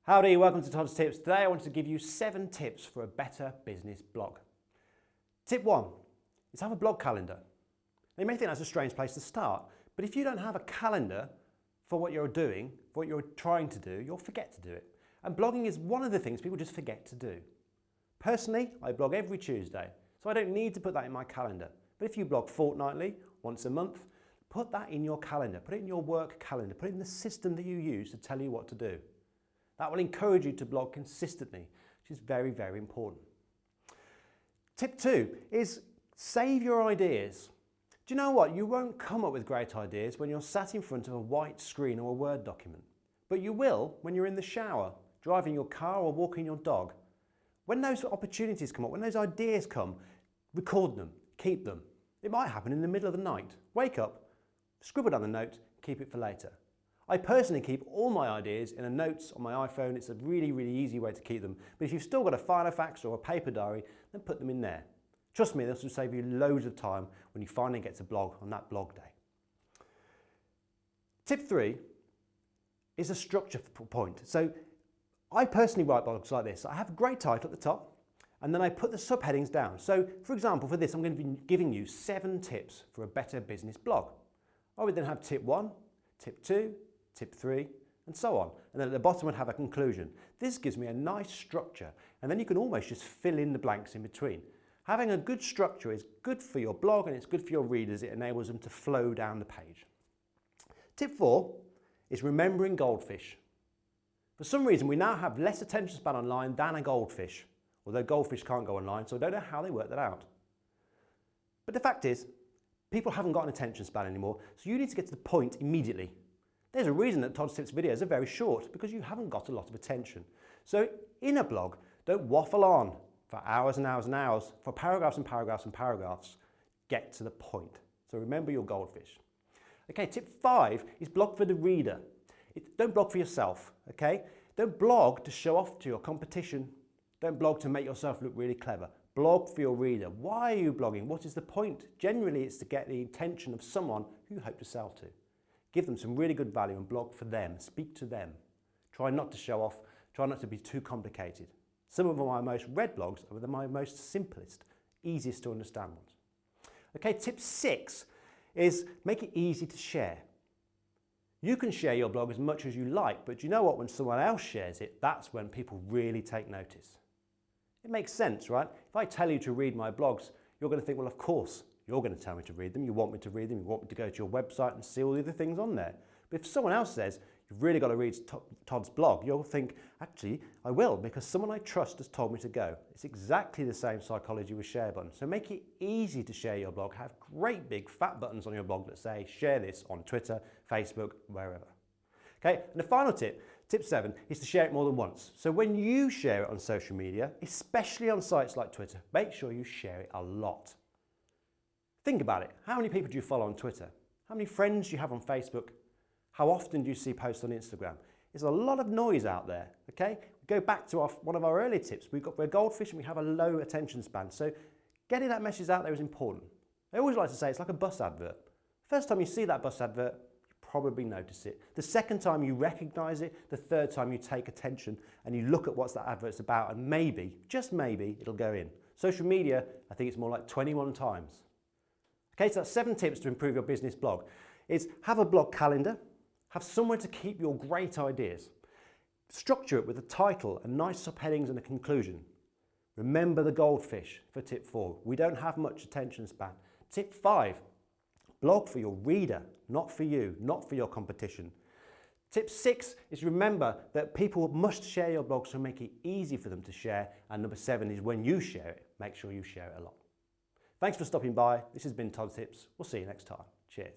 Howdy, welcome to Todd's Tips. Today I want to give you 7 tips for a better business blog. Tip 1 is have a blog calendar. Now, you may think that's a strange place to start, but if you don't have a calendar for what you're doing, for what you're trying to do, you'll forget to do it. And blogging is one of the things people just forget to do. Personally, I blog every Tuesday, so I don't need to put that in my calendar. But if you blog fortnightly, once a month, put that in your calendar, put it in your work calendar, put it in the system that you use to tell you what to do. That will encourage you to blog consistently, which is very, very important. Tip 2 is save your ideas. Do you know what? You won't come up with great ideas when you're sat in front of a white screen or a Word document. But you will when you're in the shower, driving your car or walking your dog. When those opportunities come up, when those ideas come, record them, keep them. It might happen in the middle of the night. Wake up, scribble down the note, keep it for later. I personally keep all my ideas in a notes on my iPhone. It's a really, really easy way to keep them. But if you've still got a Filofax or a paper diary, then put them in there. Trust me, this will save you loads of time when you finally get to blog on that blog day. Tip 3 is a structure point. So I personally write blogs like this. I have a great title at the top, and then I put the subheadings down. So for example, for this, I'm going to be giving you 7 tips for a better business blog. I would then have tip 1, tip 2, tip 3, and so on. And then at the bottom would have a conclusion. This gives me a nice structure, and then you can almost just fill in the blanks in between. Having a good structure is good for your blog and it's good for your readers. It enables them to flow down the page. Tip 4 is remembering goldfish. For some reason, we now have less attention span online than a goldfish, although goldfish can't go online, so I don't know how they work that out. But the fact is, people haven't got an attention span anymore, so you need to get to the point immediately. There's a reason that Todd's Tips videos are very short, because you haven't got a lot of attention. So in a blog, don't waffle on for hours and hours and hours, for paragraphs and paragraphs and paragraphs. Get to the point. So remember your goldfish. Okay, tip 5 is blog for the reader. Don't blog for yourself, okay? Don't blog to show off to your competition. Don't blog to make yourself look really clever. Blog for your reader. Why are you blogging? What is the point? Generally, it's to get the attention of someone who you hope to sell to. Give them some really good value and blog for them. Speak to them. Try not to show off. Try not to be too complicated. Some of my most read blogs are my most simplest, easiest to understand ones. Okay, tip 6 is make it easy to share. You can share your blog as much as you like, but you know what? When someone else shares it, that's when people really take notice. It makes sense, right? If I tell you to read my blogs, you're going to think, well, of course, you're going to tell me to read them. You want me to read them. You want me to go to your website and see all the other things on there. But if someone else says, you've really got to read Todd's blog, you'll think, actually, I will, because someone I trust has told me to go. It's exactly the same psychology with share buttons. So make it easy to share your blog. Have great big fat buttons on your blog that say, share this on Twitter, Facebook, wherever. Okay, and the final tip, tip 7, is to share it more than once. So when you share it on social media, especially on sites like Twitter, make sure you share it a lot. Think about it. How many people do you follow on Twitter? How many friends do you have on Facebook? How often do you see posts on Instagram? There's a lot of noise out there, okay? Go back to one of our earlier tips. We're goldfish and we have a low attention span. So getting that message out there is important. I always like to say it's like a bus advert. First time you see that bus advert, you probably notice it. The second time you recognize it, the third time you take attention and you look at what that advert's about, and maybe, just maybe, it'll go in. Social media, I think it's more like 21 times. Okay, so that's 7 tips to improve your business blog. Is have a blog calendar, have somewhere to keep your great ideas. Structure it with a title and nice subheadings and a conclusion. Remember the goldfish for tip 4. We don't have much attention span. Tip 5, blog for your reader, not for you, not for your competition. Tip 6 is remember that people must share your blog, so make it easy for them to share. And number 7 is when you share it, make sure you share it a lot. Thanks for stopping by. This has been Todd's Tips. We'll see you next time. Cheers.